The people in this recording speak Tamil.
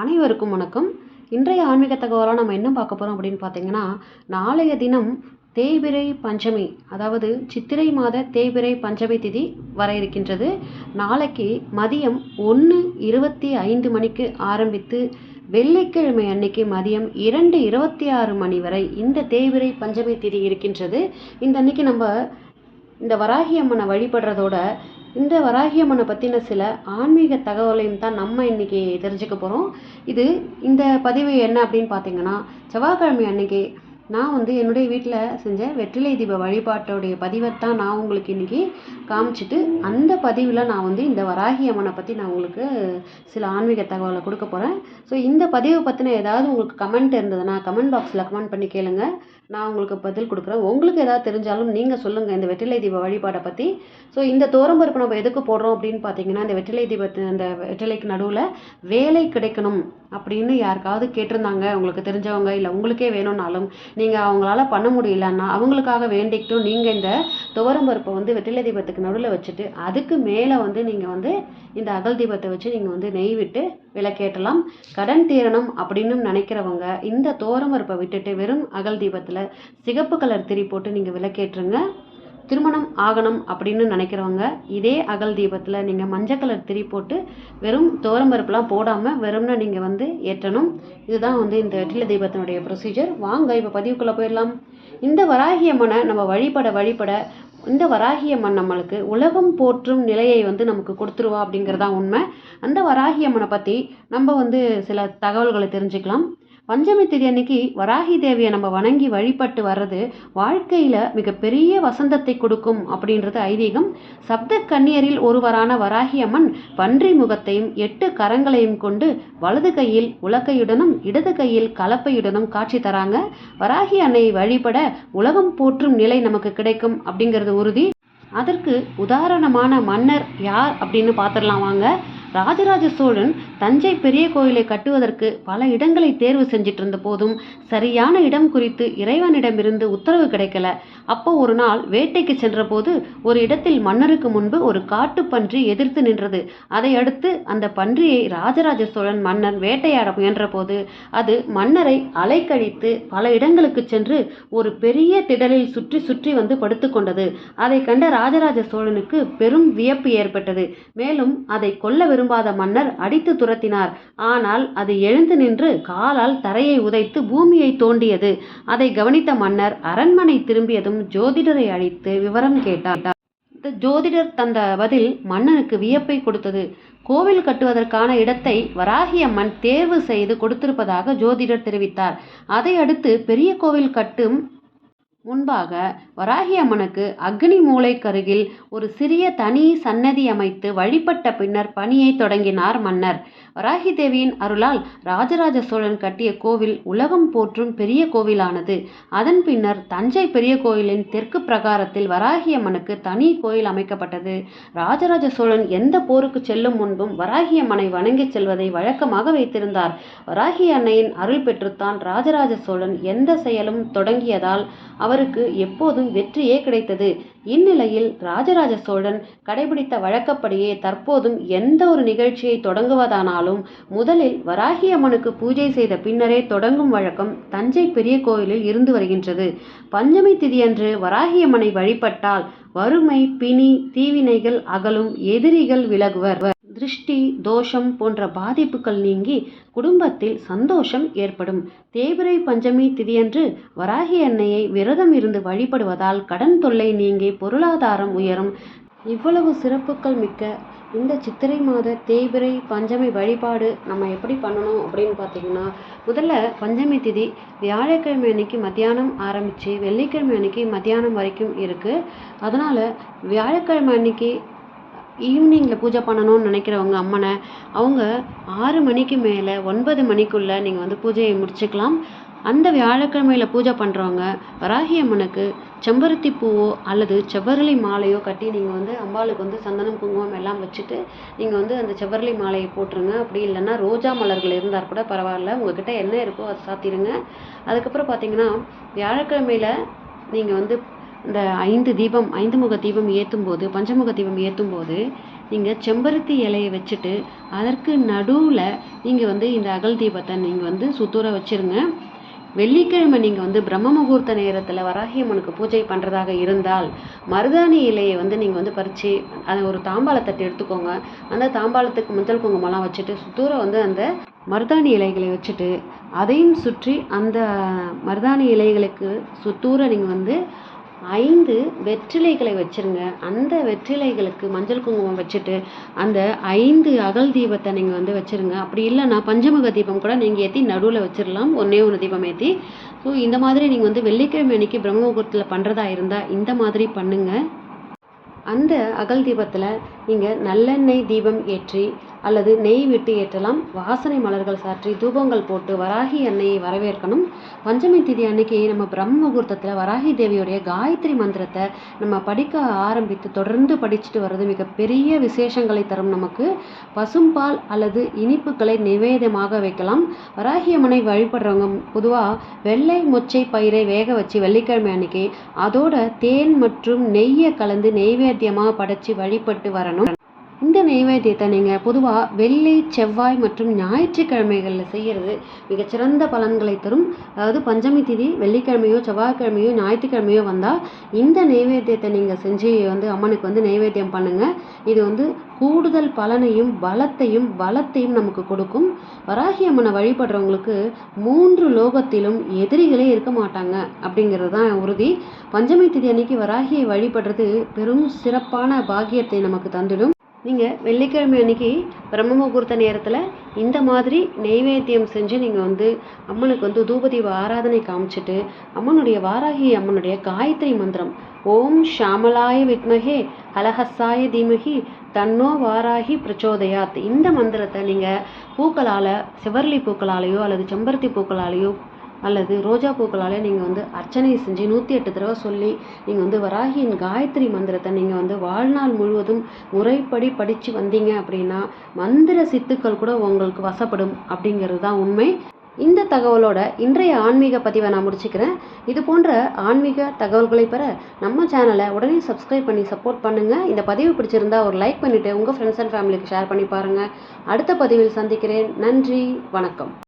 அனைவருக்கும் வணக்கம். இன்றைய ஆன்மீக தகவலாக நம்ம என்ன பார்க்க போகிறோம் அப்படின்னு பார்த்தீங்கன்னா, நாளைய தினம் தேய்பிறை பஞ்சமி, அதாவது சித்திரை மாத தேய்பிறை பஞ்சமி திதி வர இருக்கின்றது. நாளைக்கு மதியம் 1:25 மணிக்கு ஆரம்பித்து வெள்ளிக்கிழமை அன்னைக்கு மதியம் 2:26 மணி வரை இந்த தேய்பிறை பஞ்சமி திதி இருக்கின்றது. இந்த அன்னைக்கு நம்ம இந்த வராகி அம்மனை வழிபடுறதோட இந்த வராகி அம்மனை பற்றின சில ஆன்மீக தகவலையும் தான் நம்ம இன்றைக்கி தெரிஞ்சுக்க போகிறோம். இந்த பதிவு என்ன அப்படின்னு பார்த்தீங்கன்னா, செவ்வாய்க்கிழமை அன்னைக்கு நான் என்னுடைய வீட்டில் செஞ்ச வெற்றிலை தீப வழிபாட்டோடைய பதிவை தான் நான் உங்களுக்கு இன்றைக்கி காமிச்சிட்டு, அந்த பதிவில் நான் இந்த வராகி அம்மனை பற்றி நான் உங்களுக்கு சில ஆன்மீக தகவலை கொடுக்க போகிறேன். ஸோ இந்த பதிவை பற்றின ஏதாவது உங்களுக்கு கமெண்ட் இருந்ததுன்னா கமெண்ட் பாக்ஸில் கமெண்ட் பண்ணி கேளுங்க, நான் உங்களுக்கு பதில் கொடுக்குறேன். உங்களுக்கு ஏதாவது தெரிஞ்சாலும் நீங்கள் சொல்லுங்கள் இந்த வெற்றிலை தீப வழிபாடை பற்றி. ஸோ இந்த தோரம்பருப்பு நம்ம எதுக்கு போடுறோம் அப்படின்னு பார்த்தீங்கன்னா, இந்த வெற்றிலை தீபத்து அந்த வெற்றிலைக்கு நடுவில் வேலை கிடைக்கணும் அப்படின்னு யாருக்காவது கேட்டிருந்தாங்க, உங்களுக்கு தெரிஞ்சவங்க இல்லை உங்களுக்கே வேணும்னாலும் நீங்கள் அவங்களால பண்ண முடியலன்னா அவங்களுக்காக வேண்டிக்கிட்டும் நீங்கள் இந்த துவரம்பருப்பை வெற்றிலை தீபத்துக்கு நடுவில் வச்சுட்டு அதுக்கு மேலே நீங்கள் இந்த அகல் தீபத்தை வச்சு நீங்கள் நெய் விட்டு விளக்கேற்றலாம். கடன் தீரணும் அப்படின்னு நினைக்கிறவங்க இந்த துவரம்பருப்பை விட்டுட்டு வெறும் அகல் தீபத்தில் சிகப்பு கலர் திரி போட்டு நீங்கள் விளக்கேற்றுங்க. திருமணம் ஆகணும் அப்படின்னு நினைக்கிறவங்க இதே அகல் தீபத்தில் நீங்கள் மஞ்சள் கலர் திரி போட்டு வெறும் துவரம்பருப்புலாம் போடாமல் வெறும்னா நீங்கள் ஏற்றணும். இதுதான் இந்த வெற்றிலை தீபத்தினுடைய ப்ரொசீஜர். வாங்க இப்போ பதிவுக்குள்ளே போயிடலாம். இந்த வராகி அம்மனை நம்ம வழிபட இந்த வராகி அம்மன் நம்மளுக்கு உலகம் போற்றும் நிலையை நமக்கு கொடுத்துருவா அப்படிங்கிறதான் உண்மை. அந்த வராகி அம்மனை பற்றி நம்ம சில தகவல்களை தெரிஞ்சுக்கலாம். பஞ்சமி திதி அன்னைக்கு வராகி தேவியை நம்ம வணங்கி வழிபட்டு வர்றது வாழ்க்கையில் மிகப்பெரிய வசந்தத்தை கொடுக்கும் அப்படின்றது ஐதீகம். சப்த கன்னியரில் ஒருவரான வராகி அம்மன் பன்றி முகத்தையும் 8 கரங்களையும் கொண்டு வலது கையில் உலக்கையுடனும் இடது கையில் கலப்பையுடனும் காட்சி தராங்க. வராகி அன்னையை வழிபட உலகம் போற்றும் நிலை நமக்கு கிடைக்கும் அப்படிங்கிறது உறுதி. அதற்கு உதாரணமான மன்னர் யார் அப்படின்னு பார்த்துடலாம் வாங்க. ராஜராஜ சோழன் தஞ்சை பெரிய கோயிலை கட்டுவதற்கு பல இடங்களை தேர்வு செஞ்சிட்டு இருந்த போதும் சரியான இடம் குறித்து இறைவனிடமிருந்து உத்தரவு கிடைக்கல. அப்போ ஒரு நாள் வேட்டைக்கு சென்ற போது ஒரு இடத்தில் மன்னருக்கு முன்பு ஒரு காட்டுப்பன்றி எதிர்த்து நின்றது. அதை அடுத்து அந்த பன்றியை ராஜராஜ சோழன் மன்னர் வேட்டையாட முயன்ற போது அது மன்னரை அலைக்கழித்து பல இடங்களுக்கு சென்று ஒரு பெரிய திடலில் சுற்றி சுற்றி படுத்து கொண்டது. அதை கண்ட ராஜராஜ சோழனுக்கு பெரும் வியப்பு ஏற்பட்டது. மேலும் அதை கொல்ல விரும்பாத மன்னர் அடித்து துரத்தினார். ஆனால் அது எழுந்து நின்று காலால் தரையை உதைத்து பூமியை தோண்டியது. அதை கவனித்த மன்னர் அரண்மனை திரும்பியதும் ஜோதிடரை அழைத்து விவரம் கேட்டார். ஜோதிடர் தந்த பதில் மன்னனுக்கு வியப்பை கொடுத்தது. கோவில் கட்டுவதற்கான இடத்தை வராகி அம்மன் தேர்வு செய்து கொடுத்திருப்பதாக ஜோதிடர் தெரிவித்தார். அதை அடுத்து பெரிய கோவில் கட்டும் முன்பாக வராகி அம்மனுக்கு அக்னி மூலைக்கருகில் ஒரு சிறிய தனி சன்னதி அமைத்து வழிபட்ட பின்னர் பணியை தொடங்கினார் மன்னர். வராகி தேவியின் அருளால் ராஜராஜ சோழன் கட்டிய கோவில் உலகம் போற்றும் பெரிய கோவிலானது. அதன் பின்னர் தஞ்சை பெரிய கோயிலின் தெற்கு பிரகாரத்தில் வராகி அம்மனுக்கு தனி கோயில் அமைக்கப்பட்டது. ராஜராஜ சோழன் எந்த போருக்கு செல்லும் முன்பும் வராகி அம்மனை வணங்கி செல்வதை வழக்கமாக வைத்திருந்தார். வராகி அன்னையின் அருள் பெற்றுத்தான் ராஜராஜ சோழன் எந்த செயலும் தொடங்கியதால் அவருக்கு எப்போதும் வெற்றியே கிடைத்தது. இந்நிலையில் ராஜராஜ சோழன் கடைபிடித்த வழக்கப்படியே தற்போதும் எந்த ஒரு நிகழ்ச்சியை தொடங்குவதானாலும் முதலில் வராகி அம்மனுக்கு பூஜை செய்த பின்னரே தொடங்கும் வழக்கம் தஞ்சை பெரிய கோயிலில் இருந்து வருகின்றது. பஞ்சமி திதியன்று வராகி அம்மனை வழிபட்டால் வறுமை, பிணி, தீவினைகள் அகலும், எதிரிகள் விலகுவர், திருஷ்டி தோஷம் போன்ற பாதிப்புகள் நீங்கி குடும்பத்தில் சந்தோஷம் ஏற்படும். தேய்பிறை பஞ்சமி திதியன்று வராகி அன்னையை விரதம் இருந்து வழிபடுவதால் கடன் தொல்லை நீங்கி பொருளாதாரம் உயரும். இவ்வளவு சிறப்புகள் மிக்க இந்த சித்திரை மாத தேய்பிறை பஞ்சமி வழிபாடு நம்ம எப்படி பண்ணணும் அப்படின்னு பார்த்தீங்கன்னா, முதல்ல பஞ்சமி திதி வியாழக்கிழமை அன்னைக்கு மத்தியானம் ஆரம்பித்து வெள்ளிக்கிழமை அன்னைக்கு மத்தியானம் வரைக்கும் இருக்குது. அதனால் வியாழக்கிழமை அன்னைக்கு ஈவினிங்கில் பூஜை பண்ணணும்னு நினைக்கிறவங்க அம்மனை அவங்க 6 மணிக்கு மேலே 9 மணிக்குள்ளே நீங்கள் பூஜையை முடிச்சுக்கலாம். அந்த வியாழக்கிழமையில் பூஜை பண்ணுறவங்க வராகி அம்மனுக்கு செம்பருத்தி பூவோ அல்லது செவ்வரளி மாலையோ கட்டி நீங்கள் அம்பாளுக்கு சந்தனம் குங்குமம் எல்லாம் வச்சுட்டு நீங்கள் அந்த செவ்வரளி மாலையை போட்டுருங்க. அப்படி இல்லைன்னா ரோஜா மலர்கள் இருந்தால் கூட பரவாயில்ல, உங்கள்கிட்ட என்ன இருக்கோ அதை சாத்திடுங்க. அதுக்கப்புறம் பார்த்தீங்கன்னா வியாழக்கிழமையில் நீங்கள் இந்த 5 முக தீபம் ஏற்றும் போது பஞ்சமுக தீபம் ஏற்றும் போது நீங்கள் செம்பருத்தி இலையை வச்சுட்டு அதற்கு நடுவில் நீங்கள் வந்து இந்த அகல் தீபத்தை நீங்கள் வந்து சுத்தூர வச்சுருங்க. வெள்ளிக்கிழமை நீங்கள் வந்து பிரம்ம முகூர்த்த நேரத்தில் வராகி அம்மனுக்கு பூஜை பண்ணுறதாக இருந்தால் மருதாணி இலையை வந்து நீங்கள் வந்து பறித்து அதை ஒரு தாம்பாளத்தட்டு எடுத்துக்கோங்க. அந்த தாம்பாளத்துக்கு மஞ்சள் குங்குமம்லாம் வச்சுட்டு சுத்தூர வந்து அந்த மருதாணி இலைகளை வச்சுட்டு அதையும் சுற்றி அந்த மருதாணி இலைகளுக்கு சுத்தூர நீங்கள் வந்து 5 வெற்றிலைகளை வச்சுருங்க. அந்த வெற்றிலைகளுக்கு மஞ்சள் குங்குமம் வச்சுட்டு அந்த 5 அகல் தீபத்தை நீங்கள் வந்து வச்சுருங்க. அப்படி இல்லைன்னா பஞ்சமுக தீபம் கூட நீங்கள் ஏற்றி நடுவில் வச்சிடலாம், ஒன்றே ஒன்று தீபம் ஏற்றி. ஸோ இந்த மாதிரி நீங்கள் வந்து வெள்ளிக்கிழமை அன்னைக்கு பிரம்ம முகூர்த்தத்தில் பண்ணுறதா இருந்தால் இந்த மாதிரி பண்ணுங்கள். அந்த அகல் தீபத்தில் நீங்கள் நல்லெண்ணெய் தீபம் ஏற்றி அல்லது நெய் விட்டு ஏற்றலாம். வாசனை மலர்கள் சாற்றி தூபங்கள் போட்டு வராகி அன்னையை வரவேற்கணும். பஞ்சமி திதி அன்னைக்கு நம்ம பிரம்ம முகூர்த்தத்தில் வராகி தேவியுடைய காயத்ரி மந்திரத்தை நம்ம படிக்க ஆரம்பித்து தொடர்ந்து படிச்சுட்டு வர்றது மிகப்பெரிய விசேஷங்களை தரும். நமக்கு பசும்பால் அல்லது இனிப்புகளை நிவேதமாக வைக்கலாம். வராகி அம்மனை வழிபடுறவங்க பொதுவாக வெள்ளை மொச்சை பயிரை வேக வச்சு வெள்ளிக்கிழமை அன்னைக்கு அதோட தேன் மற்றும் நெய்யை கலந்து நெய்வேத்தியமாக படைச்சி வழிபட்டு வரணும். இந்த நெய்வேத்தியத்தை நீங்கள் பொதுவாக வெள்ளி, செவ்வாய் மற்றும் ஞாயிற்றுக்கிழமைகளில் செய்கிறது மிகச்சிறந்த பலன்களை தரும். அதாவது பஞ்சமி திதி வெள்ளிக்கிழமையோ செவ்வாய்க்கிழமையோ ஞாயிற்றுக்கிழமையோ வந்தால் இந்த நெய்வேத்தியத்தை நீங்கள் செஞ்சு வந்து அம்மனுக்கு வந்து நெய்வேத்தியம் பண்ணுங்கள். இது வந்து கூடுதல் பலனையும் பலத்தையும் நமக்கு கொடுக்கும். வராகி அம்மனை வழிபடுறவங்களுக்கு 3 லோகத்திலும் எதிரிகளே இருக்க மாட்டாங்க அப்படிங்கிறது தான் உறுதி. பஞ்சமி திதி அன்னைக்கு வராகியை வழிபடுறது பெரும் சிறப்பான பாக்கியத்தை நமக்கு தந்துடும். நீங்கள் வெள்ளிக்கிழமை அன்னைக்கு பிரம்ம முகூர்த்த நேரத்தில் இந்த மாதிரி நெய்வேத்தியம் செஞ்சு நீங்கள் வந்து அம்மனுக்கு வந்து தூபதீப ஆராதனை காமிச்சிட்டு அம்மனுடைய வாராகி அம்மனுடைய காயத்ரி மந்திரம் ஓம் ஷாமலாய வித்மஹே அலஹஸ்ஸாய தீமஹி தன்னோ வாராகி பிரச்சோதயாத் இந்த மந்திரத்தை நீங்கள் பூக்களால் சிவர்லி பூக்களாலேயோ அல்லது செம்பருத்தி பூக்களாலேயோ அல்லது ரோஜா பூக்களாலே நீங்கள் வந்து அர்ச்சனை செஞ்சு 108 தடவை சொல்லி நீங்கள் வந்து வராகியின் காயத்ரி மந்திரத்தை நீங்கள் வந்து வாழ்நாள் முழுவதும் முறைப்படி படித்து வந்தீங்க அப்படின்னா மந்திர சித்துக்கள் கூட உங்களுக்கு வசப்படும் அப்படிங்கிறது தான் உண்மை. இந்த தகவலோட இன்றைய ஆன்மீக பதிவை நான் முடிச்சுக்கிறேன். இது போன்ற ஆன்மீக தகவல்களை பெற நம்ம சேனலை உடனே சப்ஸ்கிரைப் பண்ணி சப்போர்ட் பண்ணுங்கள். இந்த பதிவு பிடிச்சிருந்தா ஒரு லைக் பண்ணிவிட்டு உங்கள் ஃப்ரெண்ட்ஸ் அண்ட் ஃபேமிலிக்கு ஷேர் பண்ணி பாருங்கள். அடுத்த பதிவில் சந்திக்கிறேன். நன்றி, வணக்கம்.